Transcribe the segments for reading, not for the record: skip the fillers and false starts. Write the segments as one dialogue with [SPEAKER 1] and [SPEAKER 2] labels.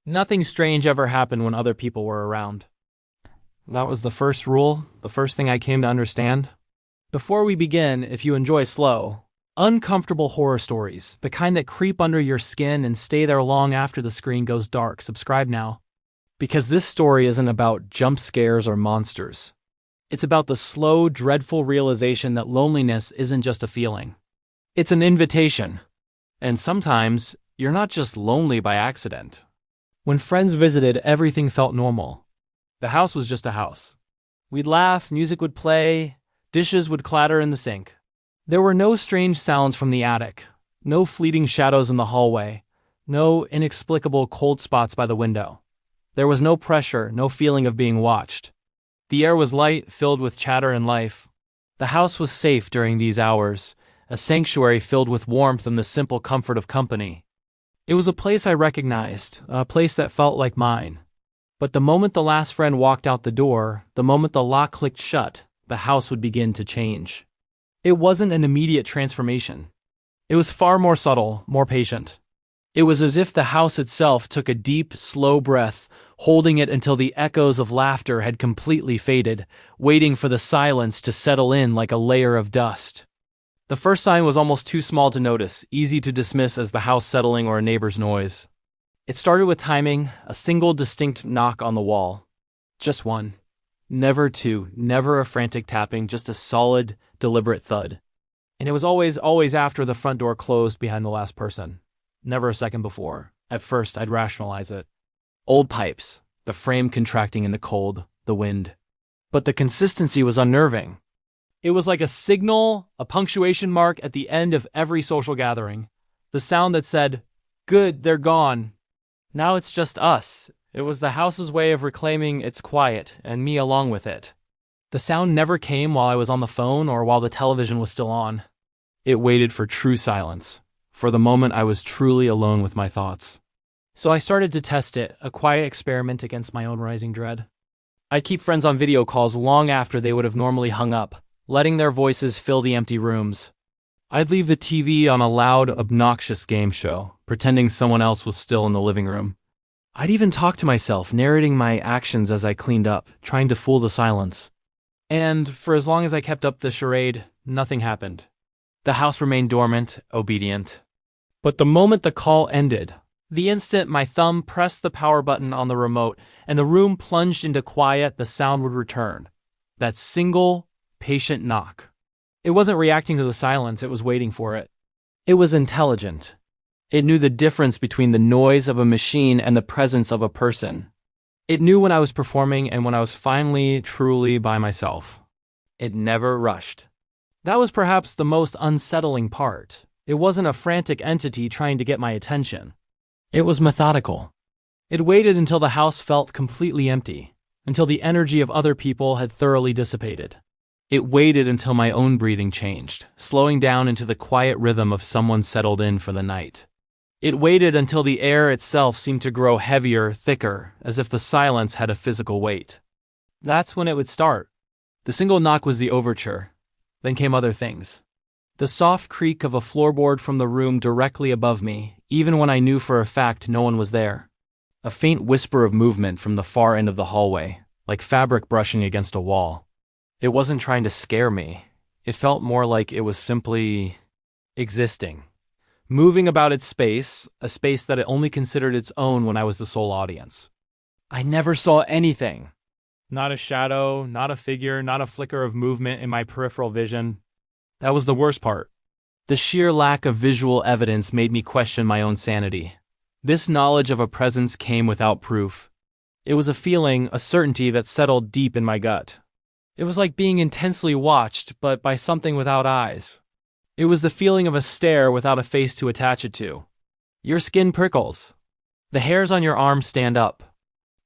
[SPEAKER 1] Nothing strange ever happened when other people were around. That was the first rule, the first thing I came to understand. Before we begin, if you enjoy slow, uncomfortable horror stories, the kind that creep under your skin and stay there long after the screen goes dark, subscribe now. Because this story isn't about jump scares or monsters. It's about the slow, dreadful realization that loneliness isn't just a feeling. It's an invitation. And sometimes, you're not just lonely by accident. When friends visited, everything felt normal. The house was just a house. We'd laugh, music would play, dishes would clatter in the sink. There were no strange sounds from the attic, no fleeting shadows in the hallway, no inexplicable cold spots by the window. There was no pressure, no feeling of being watched. The air was light, filled with chatter and life. The house was safe during these hours, a sanctuary filled with warmth and the simple comfort of company. It was a place I recognized, a place that felt like mine. But the moment the last friend walked out the door, the moment the lock clicked shut, the house would begin to change. It wasn't an immediate transformation. It was far more subtle, more patient. It was as if the house itself took a deep, slow breath, holding it until the echoes of laughter had completely faded, waiting for the silence to settle in like a layer of dust. The first sign was almost too small to notice, easy to dismiss as the house settling or a neighbor's noise. It started with timing, a single distinct knock on the wall. Just one. Never two, never a frantic tapping, just a solid, deliberate thud. And it was always after the front door closed behind the last person. Never a second before. At first, I'd rationalize it. Old pipes, the frame contracting in the cold, the wind. But the consistency was unnerving. It was like a signal, a punctuation mark at the end of every social gathering. The sound that said, "Good, they're gone." Now it's just us. It was the house's way of reclaiming its quiet, and me along with it. The sound never came while I was on the phone or while the television was still on. It waited for true silence, for the moment I was truly alone with my thoughts. So I started to test it, a quiet experiment against my own rising dread. I'd keep friends on video calls long after they would have normally hung up, letting their voices fill the empty rooms. I'd leave the TV on a loud, obnoxious game show, pretending someone else was still in the living room. I'd even talk to myself, narrating my actions as I cleaned up, trying to fool the silence. And for as long as I kept up the charade, nothing happened. The house remained dormant, obedient. But the moment the call ended, the instant my thumb pressed the power button on the remote and the room plunged into quiet, the sound would return. That single, patient knock. It wasn't reacting to the silence, it was waiting for it. It was intelligent. It knew the difference between the noise of a machine and the presence of a person. It knew when I was performing and when I was finally, truly by myself. It never rushed. That was perhaps the most unsettling part. It wasn't a frantic entity trying to get my attention. It was methodical. It waited until the house felt completely empty, until the energy of other people had thoroughly dissipated. It waited until my own breathing changed, slowing down into the quiet rhythm of someone settled in for the night. It waited until the air itself seemed to grow heavier, thicker, as if the silence had a physical weight. That's when it would start. The single knock was the overture. Then came other things. The soft creak of a floorboard from the room directly above me, even when I knew for a fact no one was there. A faint whisper of movement from the far end of the hallway, like fabric brushing against a wall. It wasn't trying to scare me. It felt more like it was simply existing. Moving about its space, a space that it only considered its own when I was the sole audience. I never saw anything. Not a shadow, not a figure, not a flicker of movement in my peripheral vision. That was the worst part. The sheer lack of visual evidence made me question my own sanity. This knowledge of a presence came without proof. It was a feeling, a certainty that settled deep in my gut. It was like being intensely watched, but by something without eyes. It was the feeling of a stare without a face to attach it to. Your skin prickles. The hairs on your arms stand up.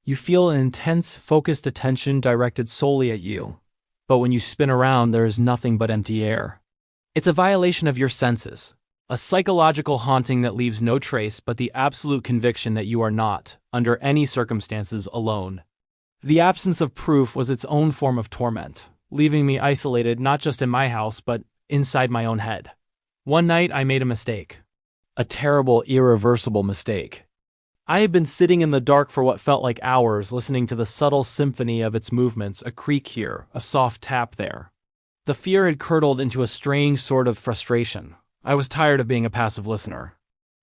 [SPEAKER 1] You feel an intense, focused attention directed solely at you. But when you spin around, there is nothing but empty air. It's a violation of your senses. A psychological haunting that leaves no trace but the absolute conviction that you are not, under any circumstances, alone. The absence of proof was its own form of torment, leaving me isolated not just in my house but inside my own head. One night I made a mistake. A terrible, irreversible mistake. I had been sitting in the dark for what felt like hours, listening to the subtle symphony of its movements, a creak here, a soft tap there. The fear had curdled into a strange sort of frustration. I was tired of being a passive listener.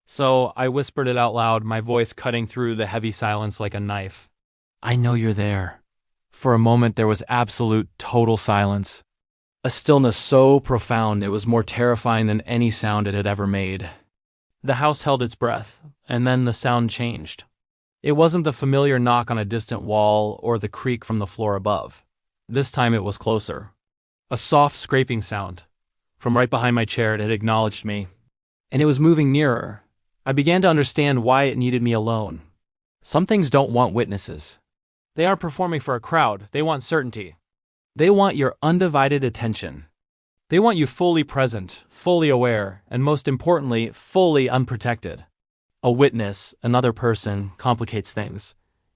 [SPEAKER 1] So I whispered it out loud, my voice cutting through the heavy silence like a knife. I know you're there. For a moment there was absolute, total silence. A stillness so profound it was more terrifying than any sound it had ever made. The house held its breath, and then the sound changed. It wasn't the familiar knock on a distant wall or the creak from the floor above. This time it was closer. A soft scraping sound. From right behind my chair it had acknowledged me. And it was moving nearer. I began to understand why it needed me alone. Some things don't want witnesses. They aren't performing for a crowd, they want certainty. They want your undivided attention. They want you fully present, fully aware, and most importantly, fully unprotected. A witness, another person, complicates things.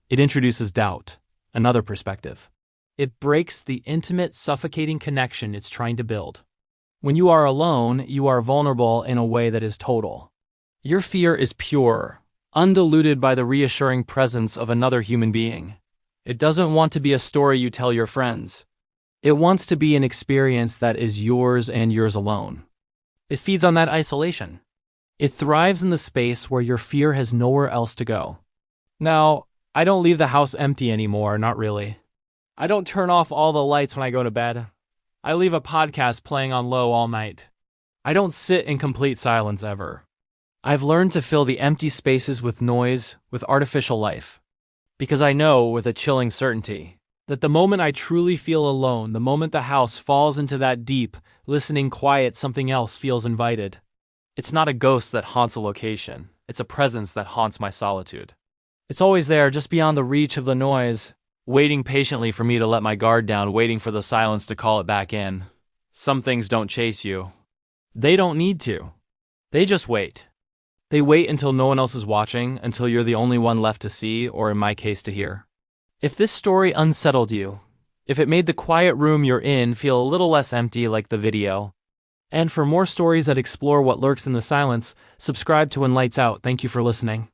[SPEAKER 1] It introduces doubt, another perspective. It breaks the intimate, suffocating connection it's trying to build. When you are alone, you are vulnerable in a way that is total. Your fear is pure, undiluted by the reassuring presence of another human being. It doesn't want to be a story you tell your friends. It wants to be an experience that is yours and yours alone. It feeds on that isolation. It thrives in the space where your fear has nowhere else to go. Now, I don't leave the house empty anymore, not really. I don't turn off all the lights when I go to bed. I leave a podcast playing on low all night. I don't sit in complete silence ever. I've learned to fill the empty spaces with noise, with artificial life. Because I know, with a chilling certainty, that the moment I truly feel alone, the moment the house falls into that deep, listening quiet, something else feels invited. It's not a ghost that haunts a location. It's a presence that haunts my solitude. It's always there, just beyond the reach of the noise, waiting patiently for me to let my guard down, waiting for the silence to call it back in. Some things don't chase you. They don't need to. They just wait. They wait until no one else is watching, until you're the only one left to see, or in my case, to hear. If this story unsettled you, if it made the quiet room you're in feel a little less empty like the video, and for more stories that explore what lurks in the silence, subscribe to When Lights Out. Thank you for listening.